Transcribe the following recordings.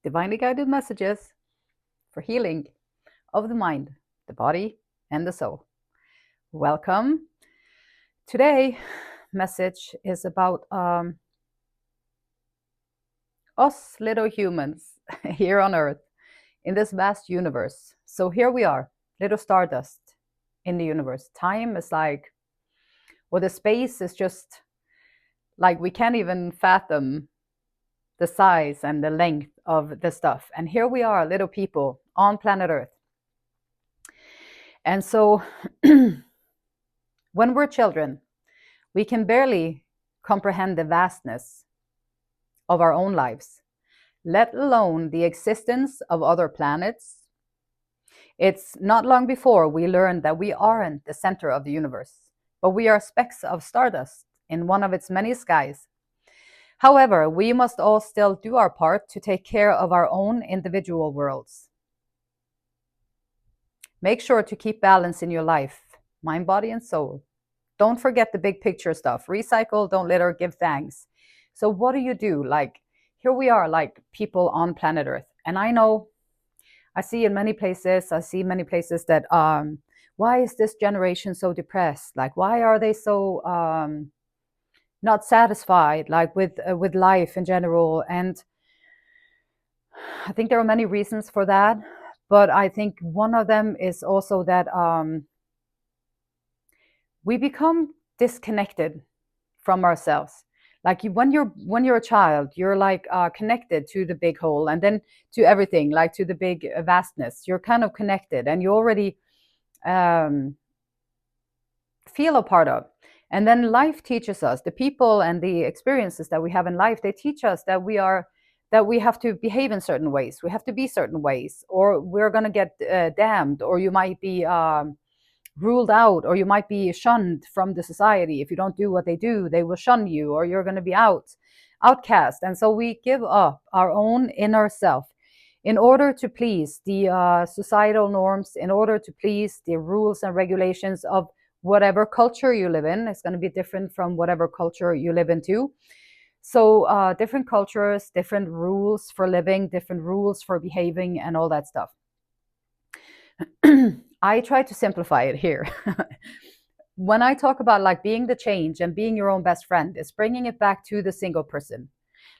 divinely guided messages for healing of the mind, the body, and the soul. Welcome. Today, message is about us little humans here on Earth in this vast universe. So here we are, little stardust in the universe. Time is like, or the space is just like we can't even fathom the size and the length of the stuff. And here we are, little people on planet Earth. And so when we're children, we can barely comprehend the vastness of our own lives, let alone the existence of other planets. It's not long before we learn that we aren't the center of the universe, but we are specks of stardust in one of its many skies. However, we must all still do our part to take care of our own individual worlds. Make sure to keep balance in your life, mind, body, and soul. Don't forget the big picture stuff. Recycle, don't litter, give thanks. So what do? Like, here we are, like people on planet Earth. And I know, I see many places that, why is this generation so depressed? Like, why are they so not satisfied, like with life in general? And I think there are many reasons for that. But I think one of them is also that we become disconnected from ourselves. Like when you're a child, you're like connected to the big whole, and then to everything, like to the big vastness. You're kind of connected, and you already um, feel a part of. And then life teaches us, the people and the experiences that we have in life, they teach us that we have to behave in certain ways, we have to be certain ways, or we're going to get damned, or you might be ruled out, or you might be shunned from the society. If you don't do what they do, they will shun you, or you're going to be outcast. And so we give up our own inner self in order to please the societal norms, in order to please the rules and regulations of whatever culture you live in. It's going to be different from whatever culture you live into. So different cultures, different rules for living, different rules for behaving, and all that stuff. I try to simplify it here. When I talk about like being the change and being your own best friend, it's bringing it back to the single person.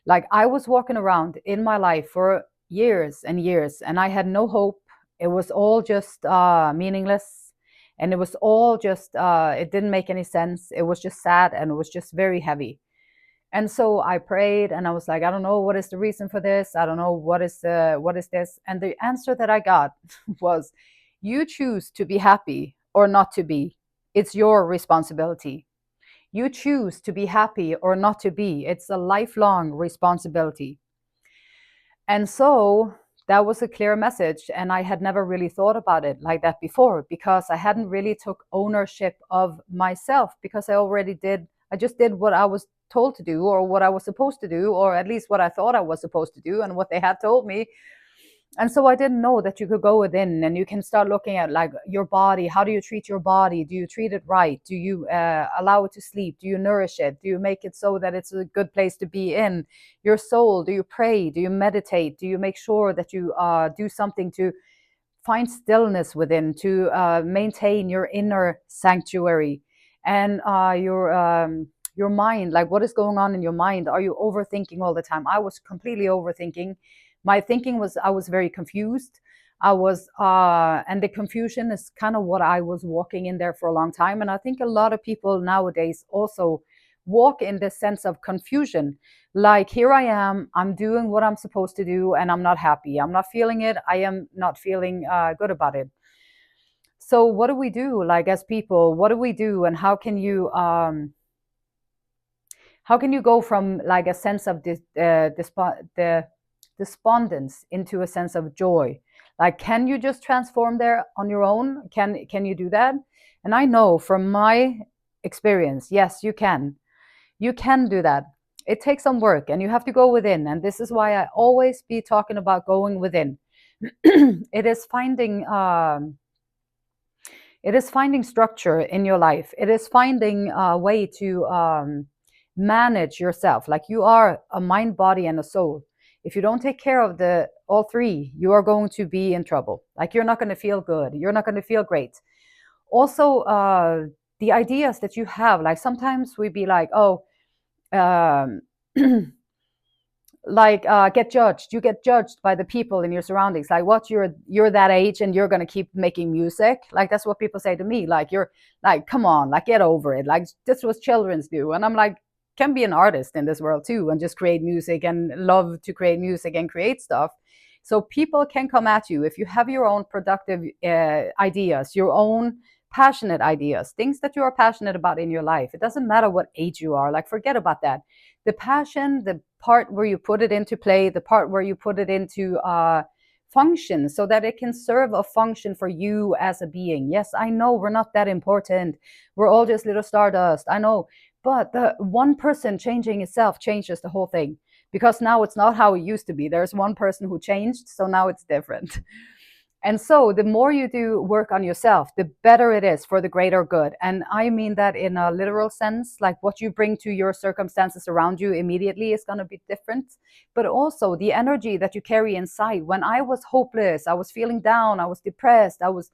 Like I was walking around in my life for years and years, and I had no hope. It was all just meaningless, and it was all just it didn't make any sense. It was just sad, and it was just very heavy. And so I prayed, and I was like, I don't know what is the reason for this. I don't know what is this. And the answer that I got was, you choose to be happy or not to be. It's your responsibility. You choose to be happy or not to be. It's a lifelong responsibility. And so that was a clear message, and I had never really thought about it like that before, because I hadn't really took ownership of myself, because I just did what I was told to do, or what I was supposed to do, or at least what I thought I was supposed to do and what they had told me. And so I didn't know that you could go within and you can start looking at like your body. How do you treat your body? Do you treat it right? Do you allow it to sleep? Do you nourish it? Do you make it so that it's a good place to be in? Your soul, do you pray? Do you meditate? Do you make sure that you do something to find stillness within, to maintain your inner sanctuary? And your mind, like what is going on in your mind? Are you overthinking all the time? I was completely overthinking. My thinking was, I was very confused. And the confusion is kind of what I was walking in there for a long time. And I think a lot of people nowadays also walk in this sense of confusion. Like, here I am, I'm doing what I'm supposed to do, and I'm not happy. I'm not feeling it. I am not feeling good about it. So what do we do, like as people? What do we do, and how can you go from like a sense of the despondence into a sense of joy? Like, can you just transform there on your own? Can you do that? And I know from my experience, yes, you can. You can do that. It takes some work, and you have to go within. And this is why I always be talking about going within. It is finding structure in your life. It is finding a way to manage yourself. Like, you are a mind, body, and a soul. If you don't take care of the all three, you are going to be in trouble. Like, you're not going to feel good. You're not going to feel great. Also, the ideas that you have, like sometimes we be like, oh, um, like get judged. You get judged by the people in your surroundings. Like, what, you're that age and you're going to keep making music? Like, that's what people say to me. Like, you're like, come on, like, get over it. Like, this was children's do. And I'm like, can be an artist in this world too, and just create music and love to create music and create stuff. So people can come at you if you have your own productive ideas, your own passionate ideas, things that you are passionate about in your life. It doesn't matter what age you are. Like, forget about that. The passion, the part where you put it into play, the part where you put it into function, so that it can serve a function for you as a being. Yes, I know we're not that important. We're all just little stardust. I know. But the one person changing itself changes the whole thing, because now it's not how it used to be. There's one person who changed, so now it's different. And so the more you do work on yourself, the better it is for the greater good. And I mean that in a literal sense, like what you bring to your circumstances around you immediately is going to be different. But also the energy that you carry inside. When I was hopeless, I was feeling down, I was depressed, I was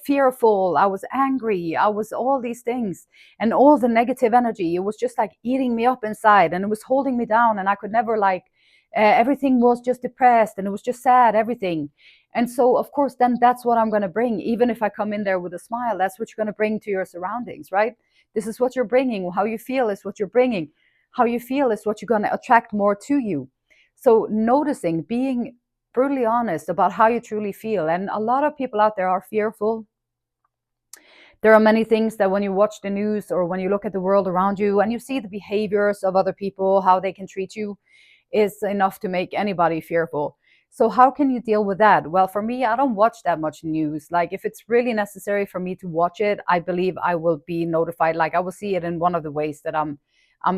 fearful, I was angry, I was all these things. And all the negative energy, it was just like eating me up inside, and it was holding me down, and I could never like, everything was just depressed, and it was just sad, everything. And so, of course, then that's what I'm going to bring. Even if I come in there with a smile, that's what you're going to bring to your surroundings, right? This is what you're bringing. How you feel is what you're bringing. How you feel is what you're going to attract more to you. So, noticing, being brutally honest about how you truly feel. And a lot of people out there are fearful. There are many things that when you watch the news or when you look at the world around you and you see the behaviors of other people, how they can treat you, is enough to make anybody fearful. So how can you deal with that? Well, for me, I don't watch that much news. Like, if it's really necessary for me to watch it, I believe I will be notified. Like, I will see it in one of the ways that I'm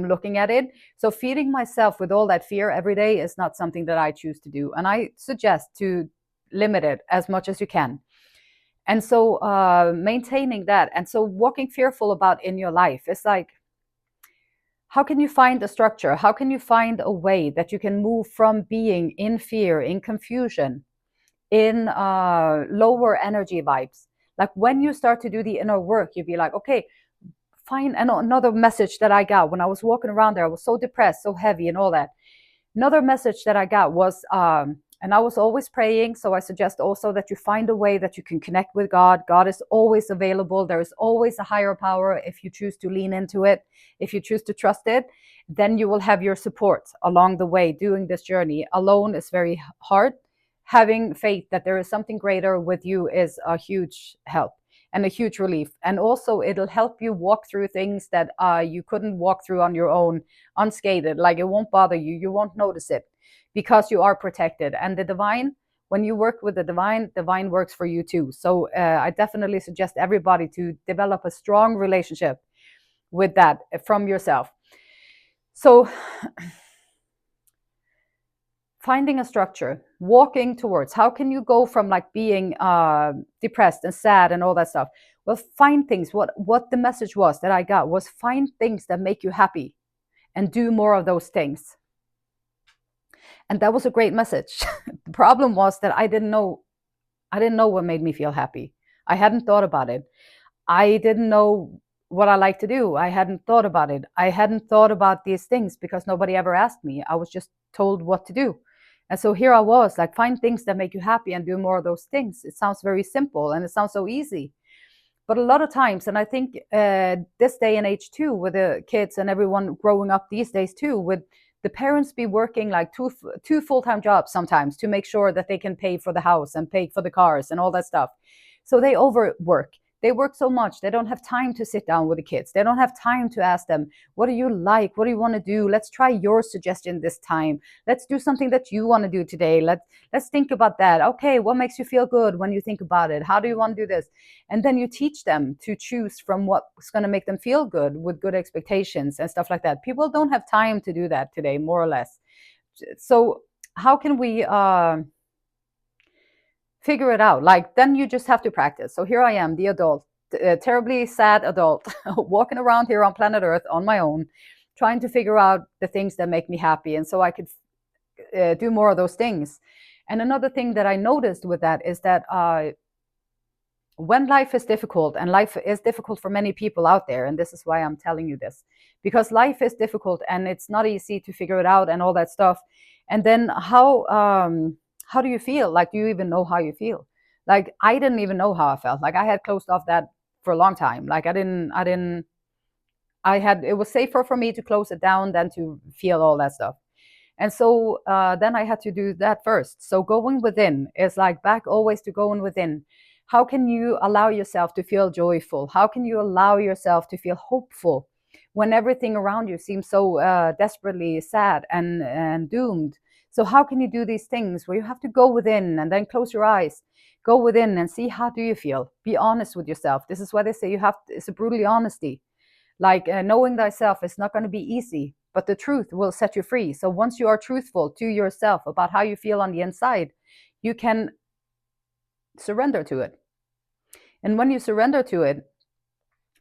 looking at it. So feeding myself with all that fear every day is not something that I choose to do. And I suggest to limit it as much as you can. And so maintaining that. And so walking fearful about in your life is like, how can you find a structure? How can you find a way that you can move from being in fear, in confusion, in lower energy vibes? Like, when you start to do the inner work, you'd be like, okay, find another message that I got when I was walking around there. I was so depressed, so heavy, and all that. Another message that I got was, and I was always praying. So I suggest also that you find a way that you can connect with God. God is always available. There is always a higher power if you choose to lean into it, if you choose to trust it. Then you will have your support along the way doing this journey. Alone is very hard. Having faith that there is something greater with you is a huge help and a huge relief. And also, it'll help you walk through things that you couldn't walk through on your own unscathed. Like, it won't bother you. You won't notice it because you are protected. And the divine, when you work with the divine works for you too. So I definitely suggest everybody to develop a strong relationship with that from yourself. So finding a structure, walking towards, how can you go from like being depressed and sad and all that stuff? Well, find things. What the message was that I got was, find things that make you happy and do more of those things. And that was a great message. The problem was that I didn't know what made me feel happy. I hadn't thought about it. I didn't know what I like to do. I hadn't thought about it. I hadn't thought about these things because nobody ever asked me. I was just told what to do. And so here I was, like, find things that make you happy and do more of those things. It sounds very simple and it sounds so easy. But a lot of times, and I think this day and age too, with the kids and everyone growing up these days too, with the parents be working like two full-time jobs sometimes to make sure that they can pay for the house and pay for the cars and all that stuff. So they overwork. They work so much, they don't have time to sit down with the kids. They don't have time to ask them, what do you like? What do you want to do? Let's try your suggestion this time. Let's do something that you want to do today. Let's think about that. Okay, what makes you feel good when you think about it? How do you want to do this? And then you teach them to choose from what's going to make them feel good with good expectations and stuff like that. People don't have time to do that today, more or less. So how can we figure it out? Like, then you just have to practice. So here I am, the adult, terribly sad adult, walking around here on planet Earth on my own, trying to figure out the things that make me happy. And so I could do more of those things. And another thing that I noticed with that is that when life is difficult, and life is difficult for many people out there, and this is why I'm telling you this, because life is difficult and it's not easy to figure it out and all that stuff. And then how do you feel? Like, do you even know how you feel? Like, I didn't even know how I felt. Like, I had closed off that for a long time. Like, I had, it was safer for me to close it down than to feel all that stuff. And so then I had to do that first. So going within is like back always to going within. How can you allow yourself to feel joyful? How can you allow yourself to feel hopeful when everything around you seems so desperately sad and doomed? So how can you do these things where you have to go within and then close your eyes, go within and see how do you feel? Be honest with yourself. This is why they say you have to, it's a brutally honesty. Like knowing thyself is not going to be easy, but the truth will set you free. So once you are truthful to yourself about how you feel on the inside, you can surrender to it. And when you surrender to it,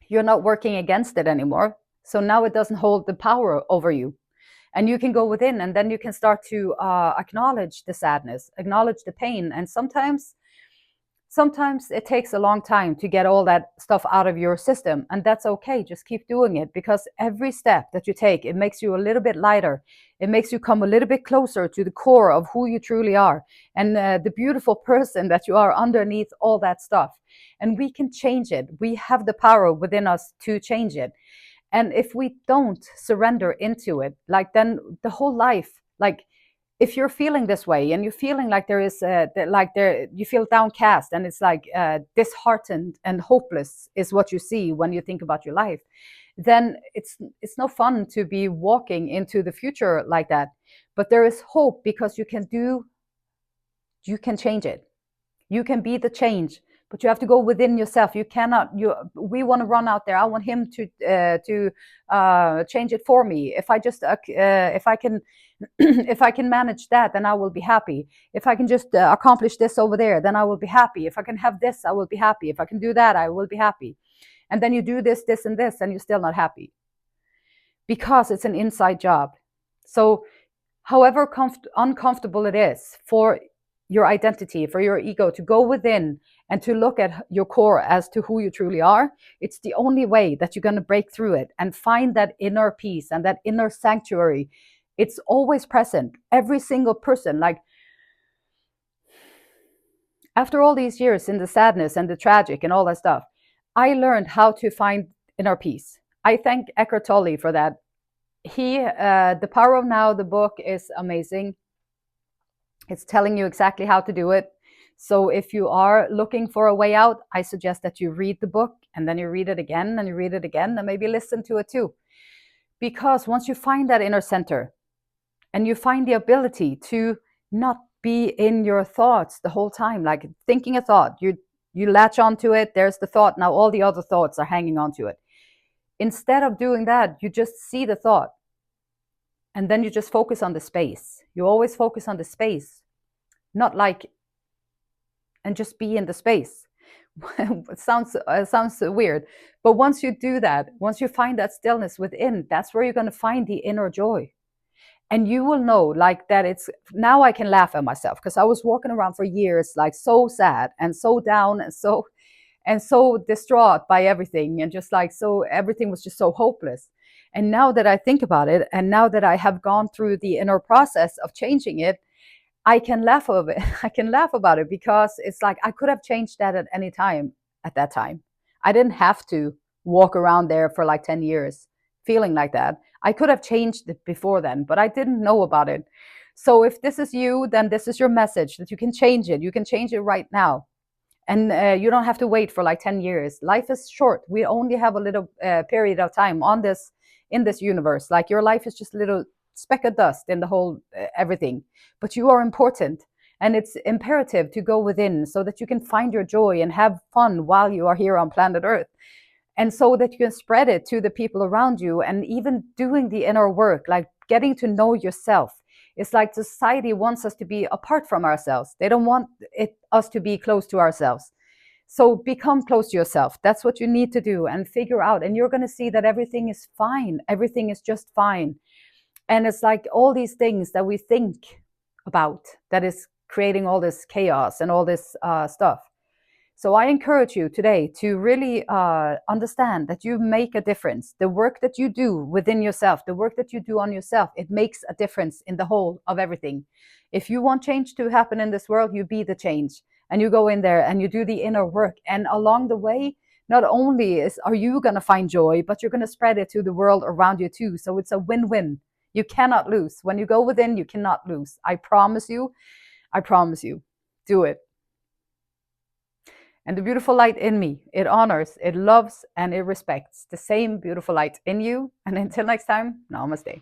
you're not working against it anymore. So now it doesn't hold the power over you. And you can go within, and then you can start to acknowledge the sadness, acknowledge the pain. And sometimes it takes a long time to get all that stuff out of your system, and that's okay. Just keep doing it, because every step that you take, it makes you a little bit lighter. It makes you come a little bit closer to the core of who you truly are, and the beautiful person that you are underneath all that stuff. And we can change it. We have the power within us to change it. And if we don't surrender into it, like, then the whole life, like, if you're feeling this way and you're feeling like there is like there you feel downcast, and it's like disheartened and hopeless is what you see when you think about your life, then it's no fun to be walking into the future like that. But there is hope, because you can change it. You can be the change, but you have to go within yourself. You cannot. We want to run out there. I want him to change it for me. If I just if I can if I can manage that, then I will be happy. If I can just accomplish this over there, then I will be happy. If I can have this, I will be happy. If I can do that, I will be happy. And then you do this, this, and this, and you're still not happy, because it's an inside job. So however uncomfortable it is for your identity, for your ego to go within and to look at your core as to who you truly are, it's the only way that you're going to break through it and find that inner peace and that inner sanctuary. It's always present. Every single person, like, after all these years in the sadness and the tragic and all that stuff, I learned how to find inner peace. I thank Eckhart Tolle for that. The Power of Now, the book is amazing. It's telling you exactly how to do it. So if you are looking for a way out, I suggest that you read the book, and then you read it again, and you read it again, and maybe listen to it too. Because once you find that inner center, and you find the ability to not be in your thoughts the whole time, like thinking a thought, you latch onto it, there's the thought, now all the other thoughts are hanging onto it. Instead of doing that, you just see the thought, and then you just focus on the space. You always focus on the space, not like, and just be in the space. It sounds weird, but once you do that, once you find that stillness within, that's where you're going to find the inner joy. And you will know, like, that it's, now I can laugh at myself, because I was walking around for years like so sad and so down and so distraught by everything, and just like, so everything was just so hopeless. And now that I think about it, and now that I have gone through the inner process of changing it, I can laugh over it. I can laugh about it, because it's like I could have changed that at any time at that time. I didn't have to walk around there for like 10 years feeling like that. I could have changed it before then, but I didn't know about it. So if this is you, then this is your message, that you can change it. You can change it right now. And you don't have to wait for like 10 years. Life is short. We only have a little period of time on this, in this universe. Like, your life is just a little speck of dust in the whole everything, but you are important, and it's imperative to go within so that you can find your joy and have fun while you are here on planet Earth, and so that you can spread it to the people around you. And even doing the inner work, like getting to know yourself. It's like society wants us to be apart from ourselves. They don't want us to be close to ourselves. So become close to yourself. That's what you need to do, and figure out, and you're going to see that everything is fine. Everything is just fine. And it's like all these things that we think about that is creating all this chaos and all this stuff. So I encourage you today to really understand that you make a difference. The work that you do within yourself, the work that you do on yourself, it makes a difference in the whole of everything. If you want change to happen in this world, you be the change, and you go in there and you do the inner work. And along the way, not only are you going to find joy, but you're going to spread it to the world around you too. So it's a win-win. You cannot lose. When you go within, you cannot lose. I promise you. I promise you. Do it. And the beautiful light in me, it honors, it loves, and it respects the same beautiful light in you. And until next time, namaste.